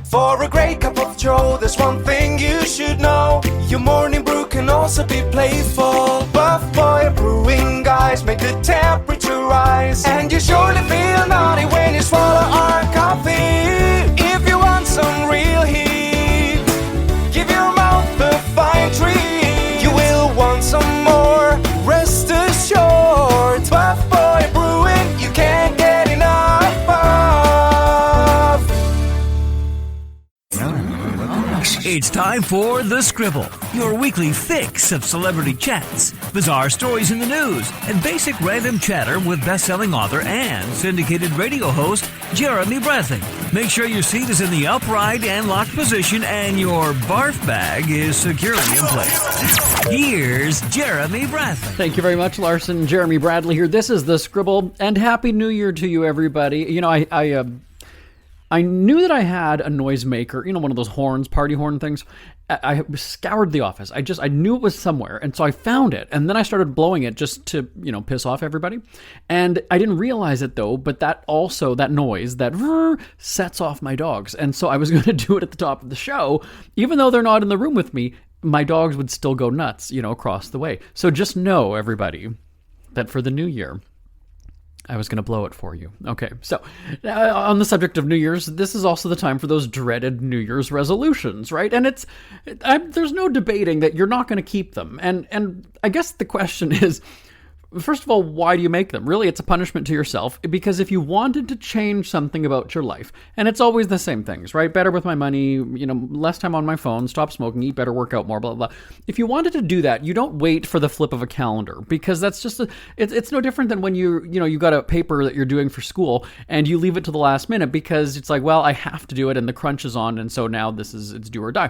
For a great cup of joe, there's one thing you should know. Your morning brew can also be playful. Buff Boy Brewing guys make the temperature rise. And you surely feel naughty when you swallow our coffee. If you want some real heat, give your mouth a fine treat. You will want some more, rest assured. Buff Boy Brewing, you can't get enough of. It's time for The Scribble, your weekly fix of celebrity chats, bizarre stories in the news, and basic random chatter with best-selling author and syndicated radio host Jeremy Bradley. Make sure your seat is in the upright and locked position and your barf bag is securely in place. Here's Jeremy Bradley. Thank you very much, Larson. Jeremy Bradley here. This is The Scribble, and Happy New Year to you, everybody. You know, I knew that I had a noisemaker, you know, one of those horns, party horn things. I scoured the office. I knew it was somewhere, and so I found it. And then I started blowing it just to, you know, piss off everybody. And I didn't realize it, though, but that noise, that sets off my dogs. And so I was going to do it at the top of the show. Even though they're not in the room with me, my dogs would still go nuts, you know, across the way. So just know, everybody, that for the new year, I was going to blow it for you. Okay, so on the subject of New Year's, this is also the time for those dreaded New Year's resolutions, right? And there's no debating that you're not going to keep them. And I guess the question is, first of all, why do you make them? Really, it's a punishment to yourself, because if you wanted to change something about your life, and it's always the same things, right? Better with my money, you know, less time on my phone, stop smoking, eat better, work out more, blah, blah, blah. If you wanted to do that, you don't wait for the flip of a calendar, because that's just, it's no different than when you got a paper that you're doing for school, and you leave it to the last minute, because it's like, well, I have to do it, and the crunch is on, and so now it's do or die.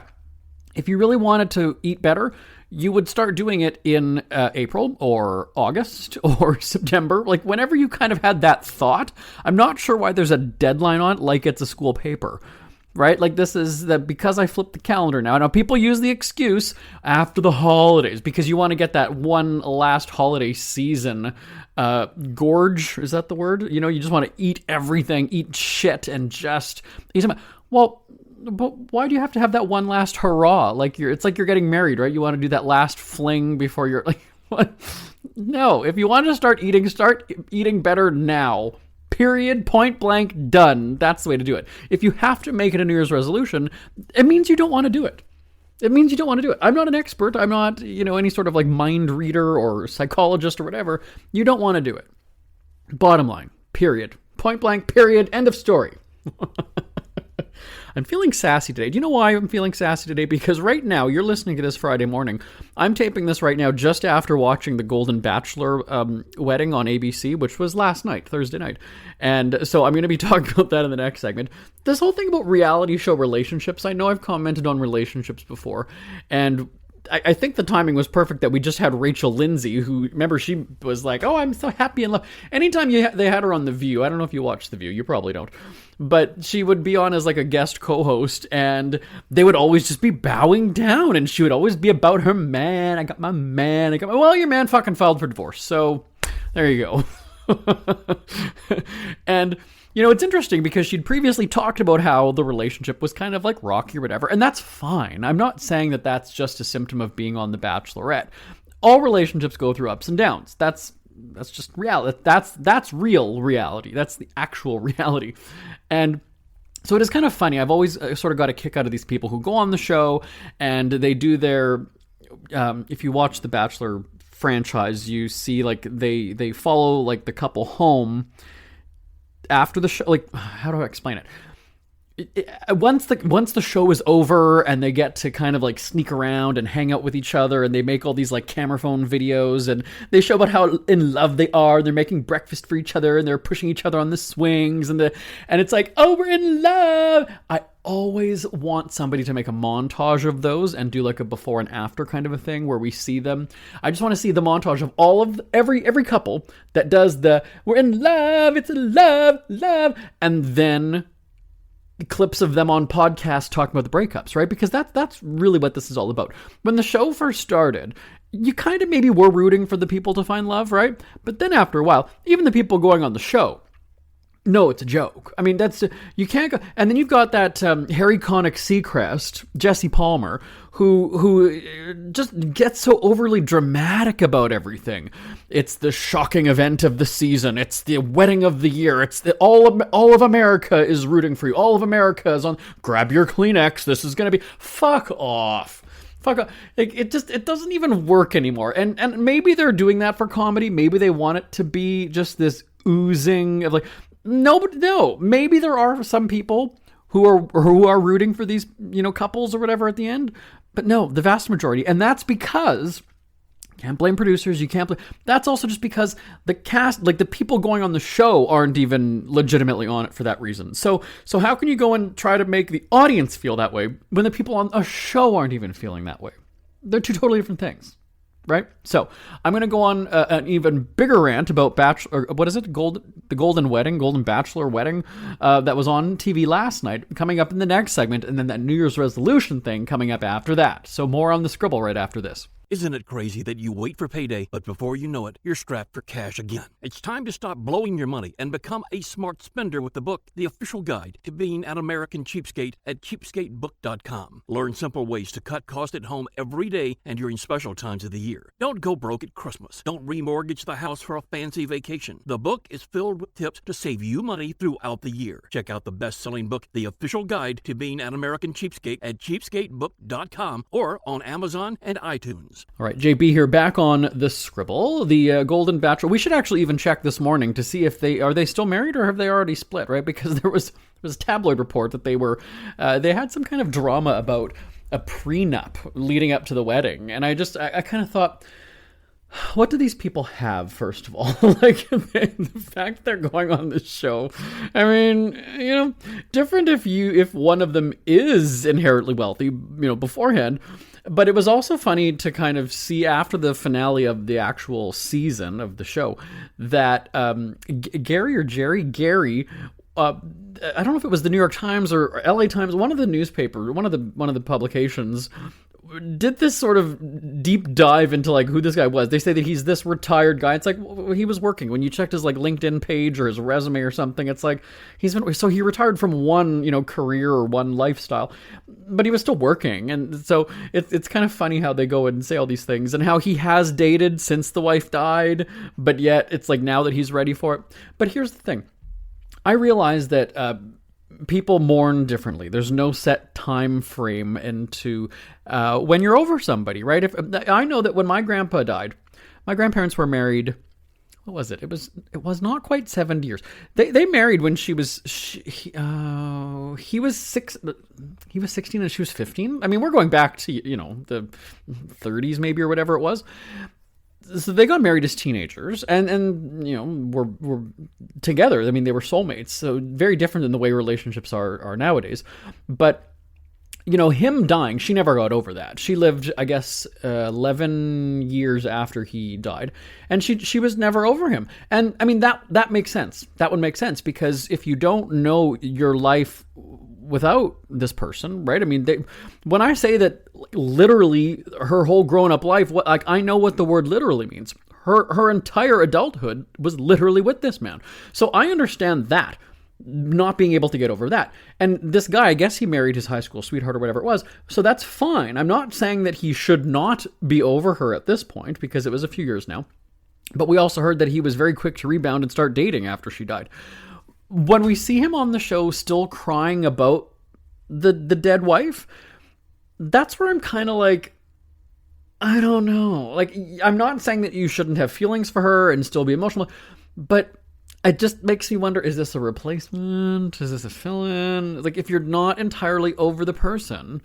If you really wanted to eat better, you would start doing it in April or August or September, like whenever you kind of had that thought. I'm not sure why there's a deadline on it, like it's a school paper, right? Like this is that because I flipped the calendar now. Now people use the excuse after the holidays because you want to get that one last holiday season gorge. Is that the word? You know, you just want to eat everything, eat shit, and just eat some. Well, but why do you have to have that one last hurrah? It's like you're getting married, right? You want to do that last fling before you're like, what? No, if you want to start eating better now. Period, point blank, done. That's the way to do it. If you have to make it a New Year's resolution, it means you don't want to do it. It means you don't want to do it. I'm not an expert. I'm not, any sort of like mind reader or psychologist or whatever. You don't want to do it. Bottom line, period. Point blank, period, end of story. I'm feeling sassy today. Do you know why I'm feeling sassy today? Because right now, you're listening to this Friday morning. I'm taping this right now just after watching the Golden Bachelor wedding on ABC, which was last night, Thursday night. And so I'm going to be talking about that in the next segment. This whole thing about reality show relationships, I know I've commented on relationships before, and I think the timing was perfect that we just had Rachel Lindsay, who, remember, she was like, oh, I'm so happy in love. Anytime they had her on The View, I don't know if you watch The View, you probably don't, but she would be on as like a guest co-host, and they would always just be bowing down, and she would always be about her man. I got my man. Well, your man fucking filed for divorce, so there you go. And it's interesting because she'd previously talked about how the relationship was kind of like rocky or whatever, and that's fine. I'm not saying that that's just a symptom of being on The Bachelorette. All relationships go through ups and downs. That's just reality. That's real reality. That's the actual reality. And so it is kind of funny. I've always sort of got a kick out of these people who go on the show and they do their, if you watch the Bachelor franchise, you see like they follow like the couple home after the show. Like, how do I explain it? Once the show is over and they get to kind of like sneak around and hang out with each other, and they make all these like camera phone videos, and they show about how in love they are. They're making breakfast for each other and they're pushing each other on the swings, and it's like, oh, we're in love. I always want somebody to make a montage of those and do like a before and after kind of a thing where we see them. I just want to see the montage of all of every couple that does the we're in love, it's a love, and then clips of them on podcasts talking about the breakups, right? Because that's really what this is all about. When the show first started, you kind of maybe were rooting for the people to find love, right? But then after a while, even the people going on the show, No, it's a joke. I mean, you can't go. And then you've got that Harry Connick Seacrest, Jesse Palmer, who just gets so overly dramatic about everything. It's the shocking event of the season. It's the wedding of the year. It's all of America is rooting for you. All of America is on. Grab your Kleenex. This is going to be. Fuck off. Fuck off. It doesn't even work anymore. And maybe they're doing that for comedy. Maybe they want it to be just this oozing of like. No. Maybe there are some people who are rooting for these, couples or whatever at the end. But no, the vast majority. And that's because you can't blame producers. You can't blame. That's also just because the cast, like the people going on the show aren't even legitimately on it for that reason. So how can you go and try to make the audience feel that way when the people on a show aren't even feeling that way? They're two totally different things. Right? So I'm going to go on an even bigger rant about the Golden Bachelor wedding that was on TV last night, coming up in the next segment, and then that New Year's resolution thing coming up after that. So more on the Scribble right after this. Isn't it crazy that you wait for payday, but before you know it, you're strapped for cash again? It's time to stop blowing your money and become a smart spender with the book, The Official Guide to Being an American Cheapskate at cheapskatebook.com. Learn simple ways to cut costs at home every day and during special times of the year. Don't go broke at Christmas. Don't remortgage the house for a fancy vacation. The book is filled with tips to save you money throughout the year. Check out the best-selling book, The Official Guide to Being an American Cheapskate at cheapskatebook.com or on Amazon and iTunes. All right, JB here, back on the Scribble, the Golden Bachelor. We should actually even check this morning to see if are they still married or have they already split, right? Because there was a tabloid report that they had some kind of drama about a prenup leading up to the wedding, and I kind of thought, what do these people have, first of all? Like, the fact they're going on this show, I mean, different if one of them is inherently wealthy, beforehand. But it was also funny to kind of see after the finale of the actual season of the show that Gary, I don't know if it was the New York Times or LA Times, one of the publications did this sort of deep dive into like who this guy was. They say that he's this retired guy. It's like, well, he was working. When you checked his like LinkedIn page or his resume or something, it's like he retired from one, career or one lifestyle, but he was still working. And so it's kind of funny how they go and say all these things and how he has dated since the wife died, but yet it's like now that he's ready for it. But here's the thing. I realize that, people mourn differently. There's no set time frame into when you're over somebody, right? I know that when my grandpa died, my grandparents were married. What was it? It was not quite 70 years. They married when he was 16 and she was 15. I mean, we're going back to the 30s maybe or whatever it was. So they got married as teenagers and were together. I mean, they were soulmates. So very different than the way relationships are nowadays. But, him dying, she never got over that. She lived, I guess, 11 years after he died. And she was never over him. And I mean, that makes sense. That would make sense because if you don't know your life without this person, right? I mean, when I say that literally her whole grown-up life, I know what the word literally means. Her entire adulthood was literally with this man. So I understand that, not being able to get over that. And this guy, I guess he married his high school sweetheart or whatever it was. So that's fine. I'm not saying that he should not be over her at this point because it was a few years now. But we also heard that he was very quick to rebound and start dating after she died. When we see him on the show still crying about the dead wife, that's where I'm kind of like, I don't know. Like, I'm not saying that you shouldn't have feelings for her and still be emotional, but it just makes me wonder, is this a replacement? Is this a fill-in? Like, if you're not entirely over the person,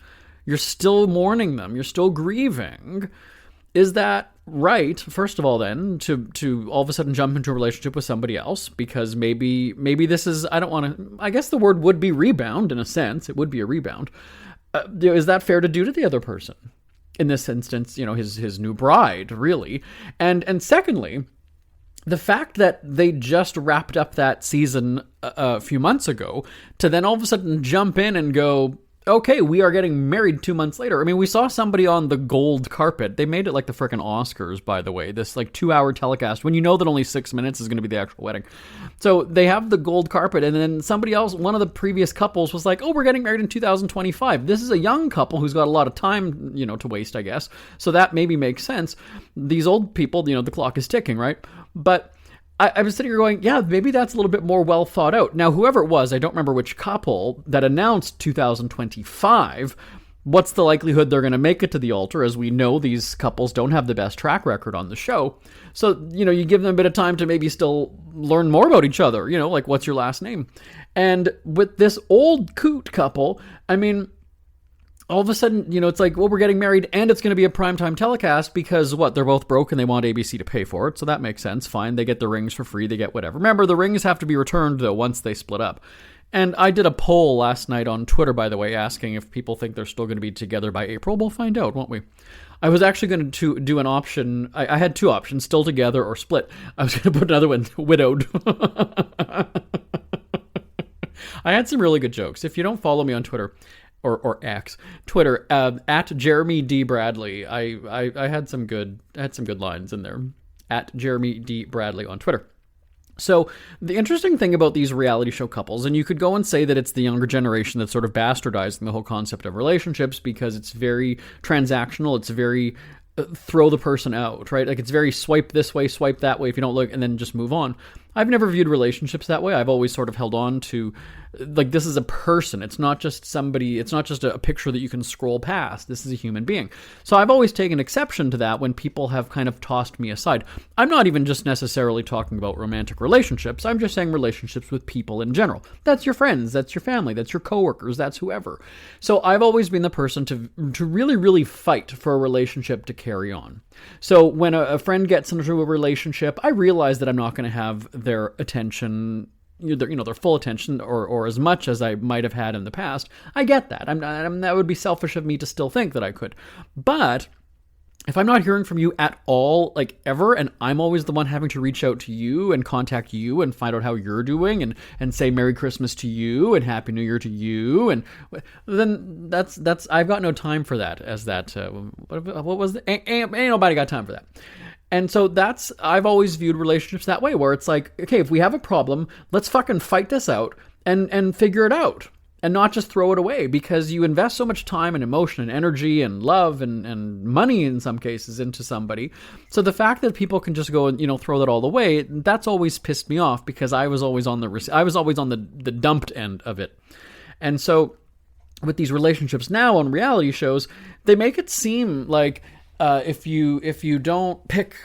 you're still mourning them, you're still grieving, is that right, first of all, then, to all of a sudden jump into a relationship with somebody else? Because maybe this is, I don't want to, I guess the word would be rebound in a sense. It would be a rebound. Is that fair to do to the other person? In this instance, his new bride, really. And secondly, the fact that they just wrapped up that season a few months ago to then all of a sudden jump in and go, okay, we are getting married 2 months later. I mean, we saw somebody on the gold carpet. They made it like the frickin' Oscars, by the way. This like 2-hour telecast when you know that only 6 minutes is going to be the actual wedding. So they have the gold carpet, and then somebody else, one of the previous couples was like, oh, we're getting married in 2025. This is a young couple who's got a lot of time, to waste, I guess. So that maybe makes sense. These old people, the clock is ticking, right? But I was sitting here going, yeah, maybe that's a little bit more well thought out. Now, whoever it was, I don't remember which couple that announced 2025, what's the likelihood they're going to make it to the altar? As we know, these couples don't have the best track record on the show. So, you give them a bit of time to maybe still learn more about each other, like what's your last name? And with this old coot couple, I mean, all of a sudden, it's like, well, we're getting married and it's going to be a primetime telecast because what? They're both broke and they want ABC to pay for it. So that makes sense. Fine. They get the rings for free. They get whatever. Remember, the rings have to be returned though once they split up. And I did a poll last night on Twitter, by the way, asking if people think they're still going to be together by April. We'll find out, won't we? I was actually going to do an option. I had two options, still together or split. I was going to put another one, widowed. I had some really good jokes. If you don't follow me on Twitter, or X, Twitter, at Jeremy D. Bradley. I had some good lines in there. At Jeremy D. Bradley on Twitter. So the interesting thing about these reality show couples, and you could go and say that it's the younger generation that's sort of bastardizing the whole concept of relationships because it's very transactional. It's very throw the person out, right? Like it's very swipe this way, swipe that way if you don't look, and then just move on. I've never viewed relationships that way. I've always sort of held on to, like, this is a person. It's not just somebody, it's not just a picture that you can scroll past. This is a human being. So I've always taken exception to that when people have kind of tossed me aside. I'm not even just necessarily talking about romantic relationships. I'm just saying relationships with people in general. That's your friends, that's your family, that's your coworkers, that's whoever. So I've always been the person to really, really fight for a relationship to carry on. So when a friend gets into a relationship, I realize that I'm not going to have their attention, their full attention, or as much as I might have had in the past. I get that. That would be selfish of me to still think that I could. But if I'm not hearing from you at all, like ever, and I'm always the one having to reach out to you and contact you and find out how you're doing and say Merry Christmas to you and Happy New Year to you, and then that's I've got no time for that. As that what was the, ain't nobody got time for that. And so I've always viewed relationships that way, where it's like, okay, if we have a problem, let's fucking fight this out and figure it out. And not just throw it away, because you invest so much time and emotion and energy and love and money in some cases into somebody. So the fact that people can just go and throw that all away, that's always pissed me off, because I was always on the dumped end of it. And so with these relationships now on reality shows, they make it seem like if you don't pick,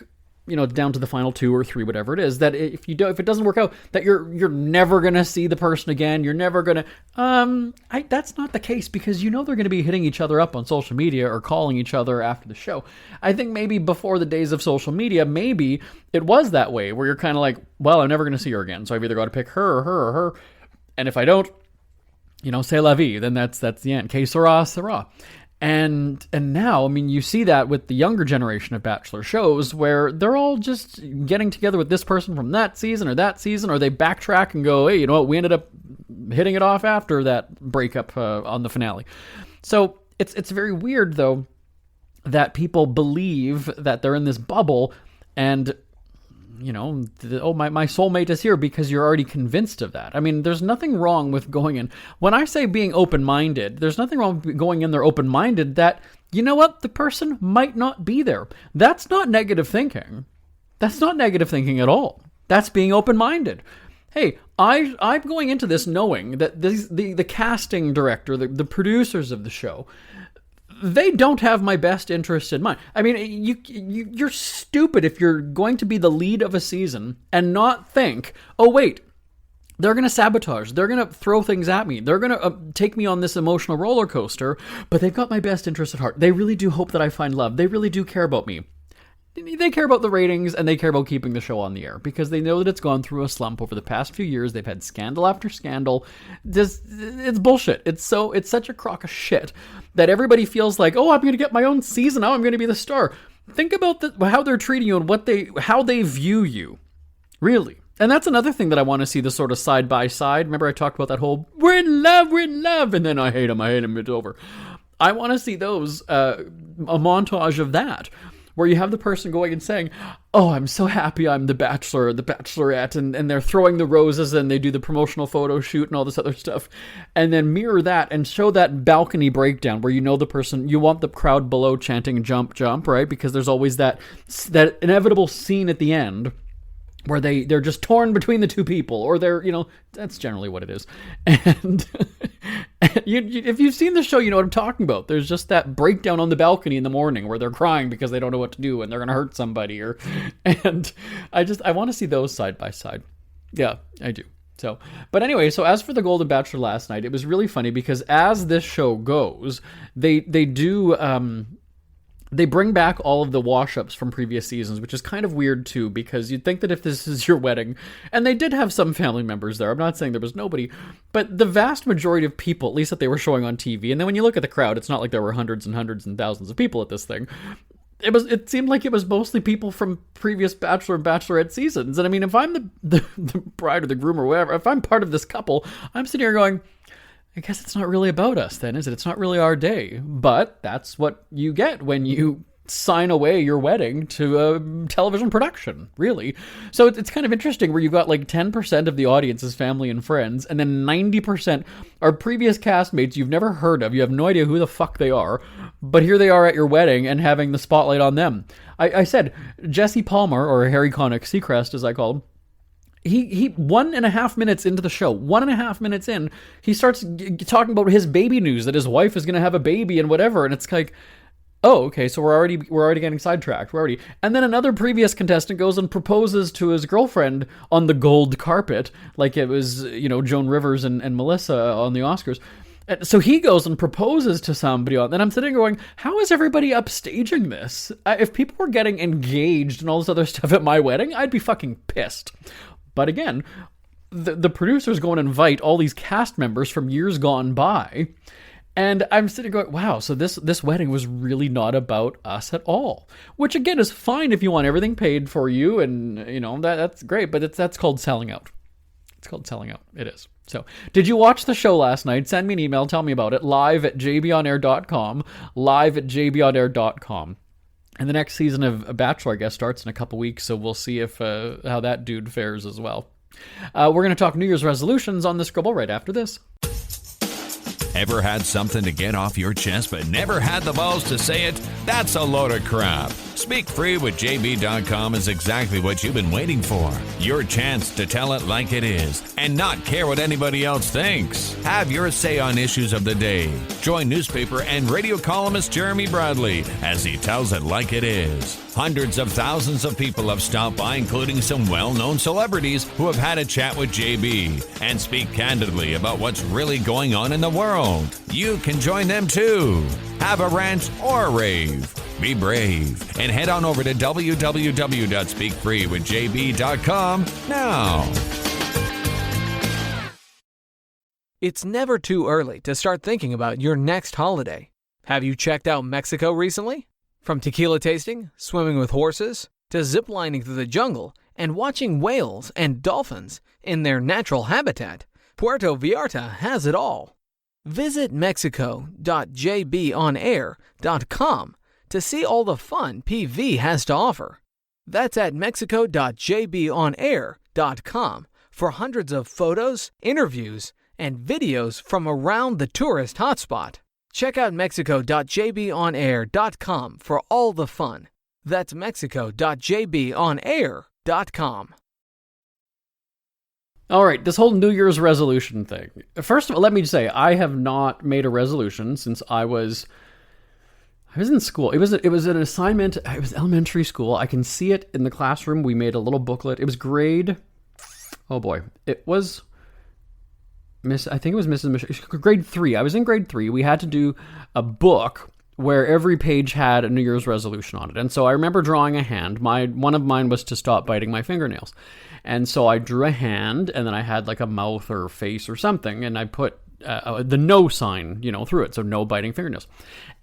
down to the final 2 or 3, whatever it is, that if it doesn't work out, that you're never going to see the person again. You're never going to, that's not the case, because they're going to be hitting each other up on social media or calling each other after the show. I think maybe before the days of social media, maybe it was that way, where you're kind of like, well, I'm never going to see her again. So I've either got to pick her or her or her. And if I don't, c'est la vie, then that's the end. Que sera, sera. And now, you see that with the younger generation of Bachelor shows, where they're all just getting together with this person from that season, or they backtrack and go, hey, you know what, we ended up hitting it off after that breakup on the finale. So it's very weird, though, that people believe that they're in this bubble and my soulmate is here, because you're already convinced of that. There's nothing wrong with going in. When I say being open-minded, there's nothing wrong with going in there open-minded that, the person might not be there. That's not negative thinking. That's not negative thinking at all. That's being open-minded. Hey, I'm going into this knowing that the casting director, the producers of the show, they don't have my best interest in mind. You're stupid if you're going to be the lead of a season and not think, oh, wait, they're going to sabotage. They're going to throw things at me. They're going to take me on this emotional roller coaster, but they've got my best interest at heart. They really do hope that I find love. They really do care about me. They care about the ratings, and they care about keeping the show on the air, because they know that it's gone through a slump over the past few years. They've had scandal after scandal. It's bullshit. It's such a crock of shit that everybody feels like, oh, I'm going to get my own season. Now I'm going to be the star. Think about how they're treating you and how they view you. Really. And that's another thing that I want to see, the sort of side by side. Remember I talked about that whole, we're in love, and then I hate him, it's over. I want to see those, a montage of that, where you have the person going and saying, oh, I'm so happy I'm the Bachelor, the Bachelorette, and they're throwing the roses and they do the promotional photo shoot and all this other stuff. And then mirror that and show that balcony breakdown where you know the person, you want the crowd below chanting jump, jump, right? Because there's always that inevitable scene at the end where they're just torn between the two people, or they're, that's generally what it is. And if you've seen the show, you know what I'm talking about. There's just that breakdown on the balcony in the morning where they're crying because they don't know what to do and they're going to hurt somebody. And I want to see those side by side. Yeah, I do. So, but anyway, so as for the Golden Bachelor last night, it was really funny because as this show goes, they do, they bring back all of the wash-ups from previous seasons, which is kind of weird too, because you'd think that if this is your wedding, and they did have some family members there, I'm not saying there was nobody, but the vast majority of people, at least that they were showing on TV, and then when you look at the crowd, it's not like there were hundreds and hundreds and thousands of people at this thing. It seemed like it was mostly people from previous Bachelor and Bachelorette seasons. And I mean, if I'm the bride or the groom or whatever, if I'm part of this couple, I'm sitting here going, I guess it's not really about us then, is it? It's not really our day. But that's what you get when you sign away your wedding to a television production, really. So it's kind of interesting where you've got like 10% of the audience is family and friends, and then 90% are previous castmates you've never heard of. You have no idea who the fuck they are, but here they are at your wedding and having the spotlight on them. I said, Jesse Palmer, or Harry Connick Seacrest as I call him, he 1.5 minutes into the show, 1.5 minutes in, he starts talking about his baby news, that his wife is going to have a baby and whatever, and it's like, oh, okay, so we're already getting sidetracked. And then another previous contestant goes and proposes to his girlfriend on the gold carpet, like it was, Joan Rivers and Melissa on the Oscars. So he goes and proposes to somebody on, and I'm sitting going, how is everybody upstaging this? If people were getting engaged and all this other stuff at my wedding, I'd be fucking pissed. But again, the producers go and invite all these cast members from years gone by, and I'm sitting going, wow, so this wedding was really not about us at all. Which again is fine if you want everything paid for you, and that's great, but that's called selling out. It's called selling out. It is. So, did you watch the show last night? Send me an email, tell me about it, live@jbonair.com, live@jbonair.com. And the next season of Bachelor, I guess, starts in a couple weeks, so we'll see if how that dude fares as well. We're going to talk New Year's resolutions on the Scribble right after this. Ever had something to get off your chest but never had the balls to say it? That's a load of crap. Speak Free with JB.com is exactly what you've been waiting for. Your chance to tell it like it is and not care what anybody else thinks. Have your say on issues of the day. Join newspaper and radio columnist Jeremy Bradley as he tells it like it is. Hundreds of thousands of people have stopped by, including some well-known celebrities who have had a chat with JB and speak candidly about what's really going on in the world. You can join them too. Have a rant or a rave. Be brave and head on over to www.speakfreewithjb.com now. It's never too early to start thinking about your next holiday. Have you checked out Mexico recently? From tequila tasting, swimming with horses, to ziplining through the jungle and watching whales and dolphins in their natural habitat, Puerto Vallarta has it all. Visit mexico.jbonair.com to see all the fun PV has to offer. That's at mexico.jbonair.com for hundreds of photos, interviews, and videos from around the tourist hotspot. Check out mexico.jbonair.com for all the fun. That's mexico.jbonair.com. All right, this whole New Year's resolution thing. First of all, let me just say, I have not made a resolution since I was in school. It was an assignment. It was elementary school. I can see it in the classroom. We made a little booklet. It was grade, oh boy, it was I think it was grade 3. I was in grade 3. We had to do a book where every page had a New Year's resolution on it. And so I remember drawing a hand. One of mine was to stop biting my fingernails. And so I drew a hand, and then I had like a mouth or face or something, and I put the no sign, through it. So no biting fingernails.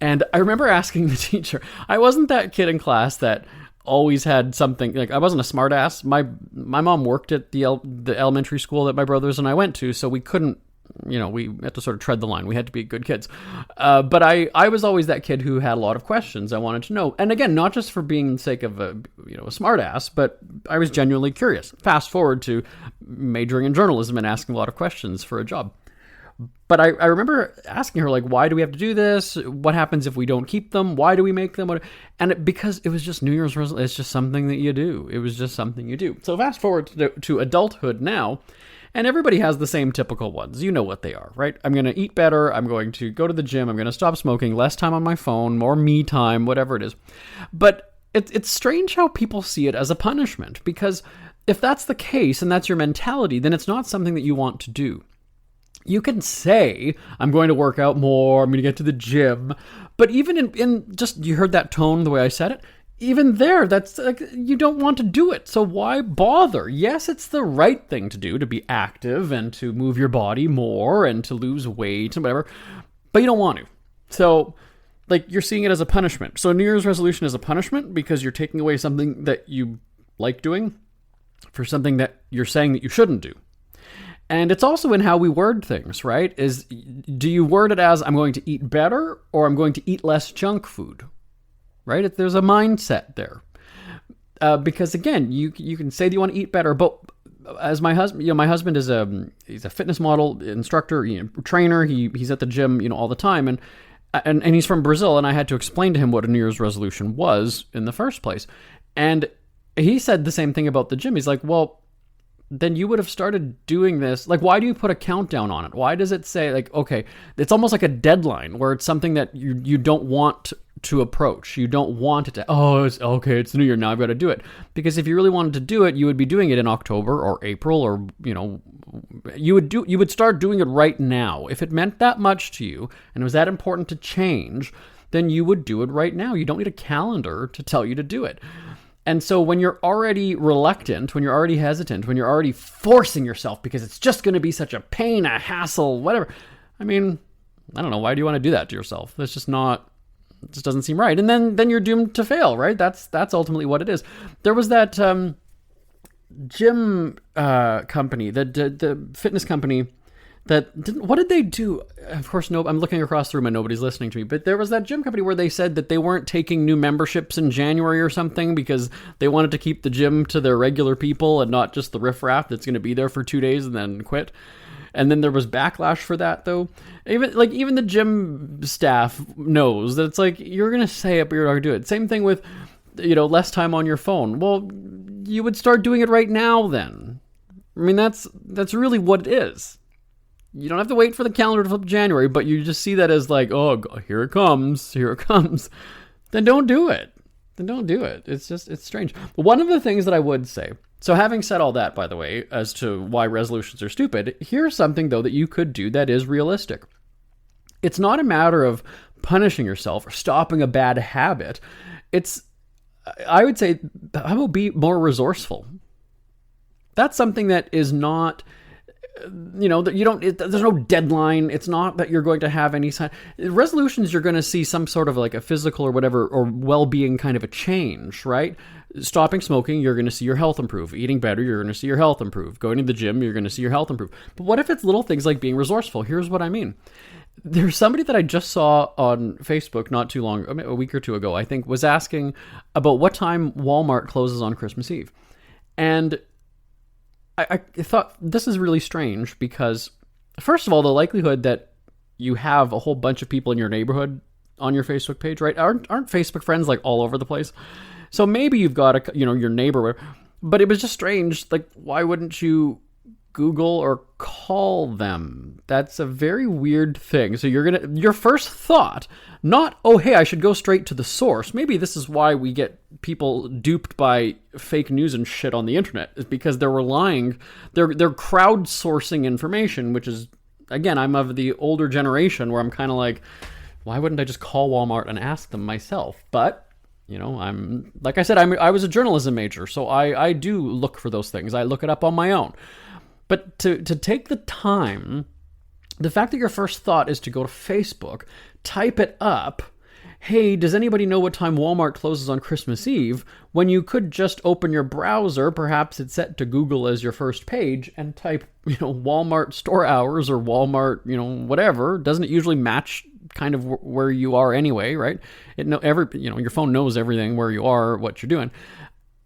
And I remember asking the teacher, I wasn't that kid in class that always had something, like I wasn't a smart ass. My mom worked at the elementary school that my brothers and I went to, so we couldn't, we had to sort of tread the line. We had to be good kids. But I was always that kid who had a lot of questions I wanted to know. And again, not just for being the sake of a smart ass, but I was genuinely curious. Fast forward to majoring in journalism and asking a lot of questions for a job. But I remember asking her, like, why do we have to do this? What happens if we don't keep them? Why do we make them? Because it was just New Year's resolution. It's just something that you do. It was just something you do. So fast forward to adulthood now, and everybody has the same typical ones. You know what they are, right? I'm going to eat better. I'm going to go to the gym. I'm going to stop smoking. Less time on my phone. More me time. Whatever it is. But it's strange how people see it as a punishment. Because if that's the case and that's your mentality, then it's not something that you want to do. You can say, I'm going to work out more, I'm going to get to the gym. But even in just, you heard that tone, the way I said it? Even there, that's like, you don't want to do it. So why bother? Yes, it's the right thing to do, to be active and to move your body more and to lose weight and whatever. But you don't want to. So, like, you're seeing it as a punishment. So New Year's resolution is a punishment because you're taking away something that you like doing for something that you're saying that you shouldn't do. And it's also in how we word things, right? Do you word it as, I'm going to eat better, or I'm going to eat less junk food, right? There's a mindset there. Because again, you can say that you want to eat better, but as my husband, my husband is he's a fitness model instructor, trainer. He's at the gym, all the time. And he's from Brazil, and I had to explain to him what a New Year's resolution was in the first place. And he said the same thing about the gym. He's like, well, then you would have started doing this. Like, why do you put a countdown on it? Why does it say, like, okay, it's almost like a deadline where it's something that you don't want to approach. You don't want it to, it's okay, it's New Year, now I've got to do it. Because if you really wanted to do it, you would be doing it in October or April, or, you would start doing it right now. If it meant that much to you and it was that important to change, then you would do it right now. You don't need a calendar to tell you to do it. And so when you're already reluctant, when you're already hesitant, when you're already forcing yourself because it's just going to be such a pain, a hassle, whatever. I mean, I don't know. Why do you want to do that to yourself? That's just not, it just doesn't seem right. And then you're doomed to fail, right? That's ultimately what it is. There was that gym company, the fitness company what did they do? Of course, I'm looking across the room and nobody's listening to me, but there was that gym company where they said that they weren't taking new memberships in January or something because they wanted to keep the gym to their regular people and not just the riffraff that's going to be there for 2 days and then quit. And then there was backlash for that, though. Even the gym staff knows that it's like, you're going to say it, but you're not going to do it. Same thing with, less time on your phone. Well, you would start doing it right now then. I mean, that's really what it is. You don't have to wait for the calendar to flip January, but you just see that as like, oh, here it comes. Then don't do it. It's strange. One of the things that I would say, so having said all that, by the way, as to why resolutions are stupid, here's something, though, that you could do that is realistic. It's not a matter of punishing yourself or stopping a bad habit. I would say, how about be more resourceful? That's something that is not... that you don't, there's no deadline. It's not that you're going to have any resolutions. You're going to see some sort of like a physical or whatever, or well-being kind of a change, right? Stopping smoking, you're going to see your health improve. Eating better, you're going to see your health improve. Going to the gym, you're going to see your health improve. But what if it's little things like being resourceful? Here's what I mean. There's somebody that I just saw on Facebook not too long, a week or two ago, I think, was asking about what time Walmart closes on Christmas Eve. And I thought this is really strange because, first of all, the likelihood that you have a whole bunch of people in your neighborhood on your Facebook page, right? Aren't Facebook friends like all over the place? So maybe you've got your neighbor, but it was just strange. Like, why wouldn't you Google or call them? That's a very weird thing. So your first thought, not, oh, hey, I should go straight to the source. Maybe this is why we get people duped by fake news and shit on the internet, is because they're relying, they're crowdsourcing information, which is, again, I'm of the older generation where I'm kind of like, why wouldn't I just call Walmart and ask them myself? But, I'm, like I said, I was a journalism major, so I do look for those things. I look it up on my own. But to take the time, the fact that your first thought is to go to Facebook, type it up, hey, does anybody know what time Walmart closes on Christmas Eve? When you could just open your browser, perhaps it's set to Google as your first page, and type, Walmart store hours or Walmart, whatever. Doesn't it usually match kind of where you are anyway, right? Your phone knows everything where you are, what you're doing.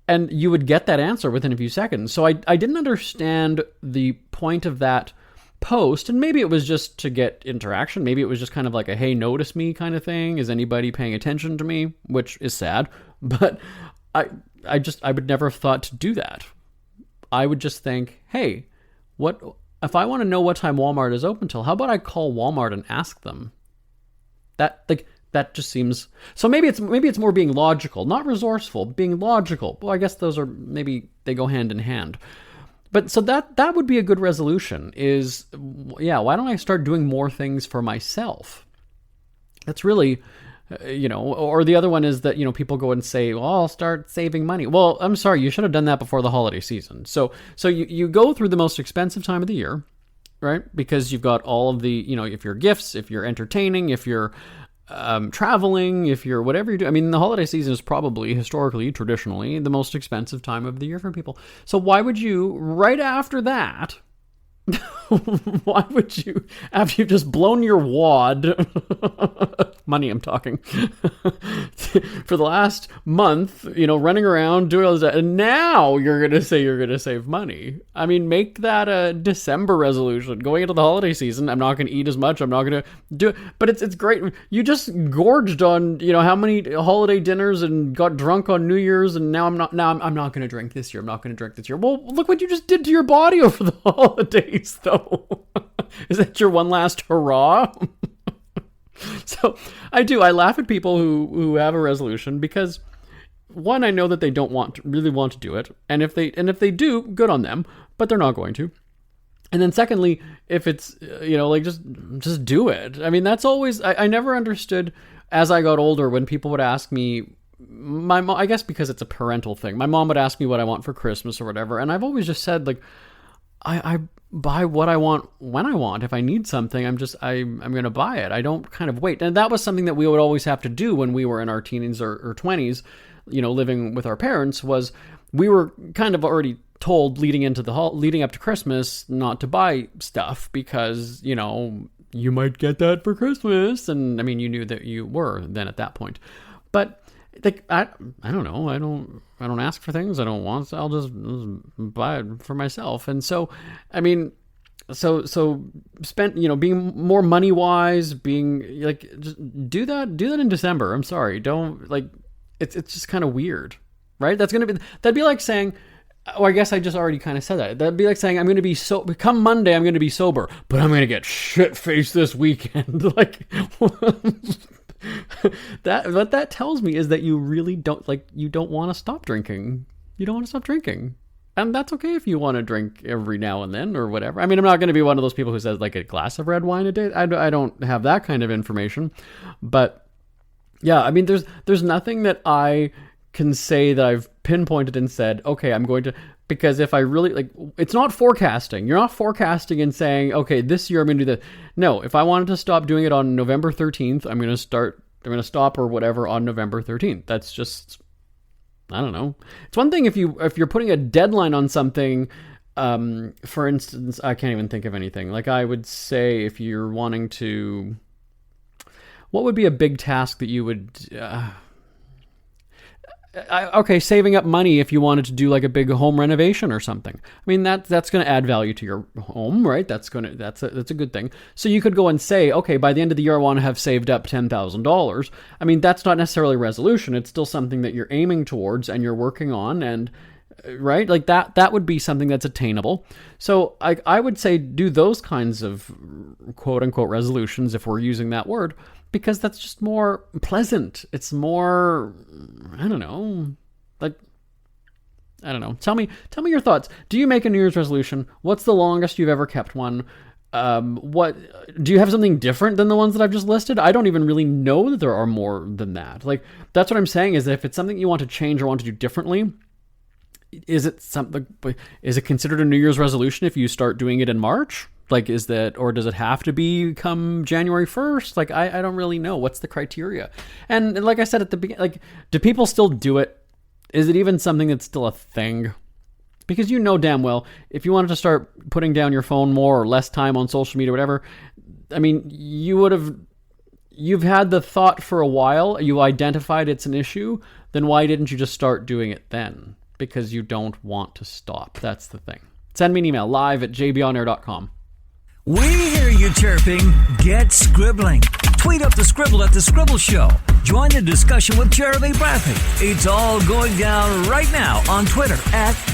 And you would get that answer within a few seconds. So I didn't understand the point of that post, and maybe it was just to get interaction. Maybe it was just kind of like a, hey, notice me kind of thing. Is anybody paying attention to me? Which is sad, but I would never have thought to do that. I would just think, hey, what if I want to know what time Walmart is open till? How about I call Walmart and ask them? That just seems, so maybe it's more being logical, not resourceful, being logical. Well, I guess those are, maybe they go hand in hand. But so that would be a good resolution is, why don't I start doing more things for myself? That's really, or the other one is that, people go and say, well, I'll start saving money. Well, I'm sorry, you should have done that before the holiday season. So you go through the most expensive time of the year, right? Because you've got all of the, if you're gifts, if you're entertaining, if you're traveling, if you're whatever you do. I mean, the holiday season is probably historically, traditionally, the most expensive time of the year for people. So why would you, right after that, why would you, after you've just blown your wad, money I'm talking, for the last month, running around doing all that, and now you're going to say you're going to save money? I mean, make that a December resolution. Going into the holiday season, I'm not going to eat as much, I'm not going to do it. But it's great. You just gorged on, how many holiday dinners and got drunk on New Year's, and now I'm not going to drink this year. I'm not going to drink this year. Well, look what you just did to your body over the holidays, though. Is that your one last hurrah? So I laugh at people who have a resolution, because one, I know that they don't really want to do it, and if they do, good on them, but they're not going to. And then secondly, if it's just do it. I mean, that's always, I never understood as I got older when people would ask me, my mom, I guess because it's a parental thing, my mom would ask me what I want for Christmas or whatever, and I've always just said, like, I buy what I want when I want. If I need something, I'm going to buy it. I don't kind of wait. And that was something that we would always have to do when we were in our teens or 20s, living with our parents, was we were kind of already told leading up to Christmas not to buy stuff because, you might get that for Christmas. And I mean, you knew that you were then at that point. But like, I don't know. I don't ask for things I don't want. So I'll just buy it for myself. And so, I mean, so spent, being more money wise, being like, just do that in December. I'm sorry. Don't, like, it's just kind of weird, right? That'd be like saying, oh, I guess I just already kind of said that. That'd be like saying, I'm going to be come Monday, I'm going to be sober, but I'm going to get shit-faced this weekend. Like, what that tells me is that you really don't want to stop drinking. You don't want to stop drinking. And that's okay if you want to drink every now and then or whatever. I mean, I'm not going to be one of those people who says like a glass of red wine a day. I don't have that kind of information. But yeah, I mean, there's nothing that I can say that I've pinpointed and said, okay, I'm going to, because if I really it's not forecasting. You're not forecasting and saying, okay, this year I'm going to do that. No, if I wanted to stop doing it on November 13th, I'm going to stop or whatever on November 13th. That's just, I don't know. It's one thing if you're putting a deadline on something. For instance, I can't even think of anything. Like I would say, if you're wanting to, what would be a big task that you would, saving up money if you wanted to do like a big home renovation or something. I mean, that's going to add value to your home, right? That's a good thing. So you could go and say, okay, by the end of the year, I want to have saved up $10,000. I mean, that's not necessarily a resolution. It's still something that you're aiming towards and you're working on, and right, like that would be something that's attainable. So I would say do those kinds of quote unquote resolutions, if we're using that word, because that's just more pleasant. It's more, I don't know. Tell me your thoughts. Do you make a New Year's resolution? What's the longest you've ever kept one? What do you have something different than the ones that I've just listed? I don't even really know that there are more than that. Like, that's what I'm saying, is that if it's something you want to change or want to do differently, is it considered a New Year's resolution if you start doing it in March? Like, is that, or does it have to be come January 1st? Like, I don't really know. What's the criteria? And like I said at the beginning, like, do people still do it? Is it even something that's still a thing? Because you know damn well, if you wanted to start putting down your phone more or less time on social media or whatever, I mean, you've had the thought for a while, you identified it's an issue, then why didn't you just start doing it then? Because you don't want to stop. That's the thing. Send me an email, live@jbonair.com. We hear you chirping. Get scribbling. Tweet up the Scribble at The Scribble Show. Join the discussion with Jeremy Bradley. It's all going down right now on Twitter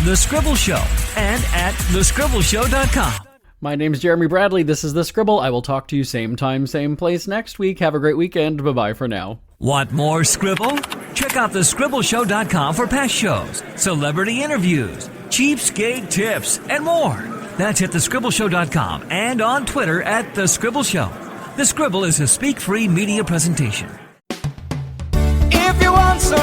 @The Scribble Show and at thescribbleshow.com. My name's Jeremy Bradley. This is The Scribble. I will talk to you same time, same place next week. Have a great weekend. Bye-bye for now. Want more Scribble? Check out thescribbleshow.com for past shows, celebrity interviews, cheapskate tips, and more. That's at thescribbleshow.com and on Twitter @thescribbleshow. The Scribble is a speak-free media presentation. If you want some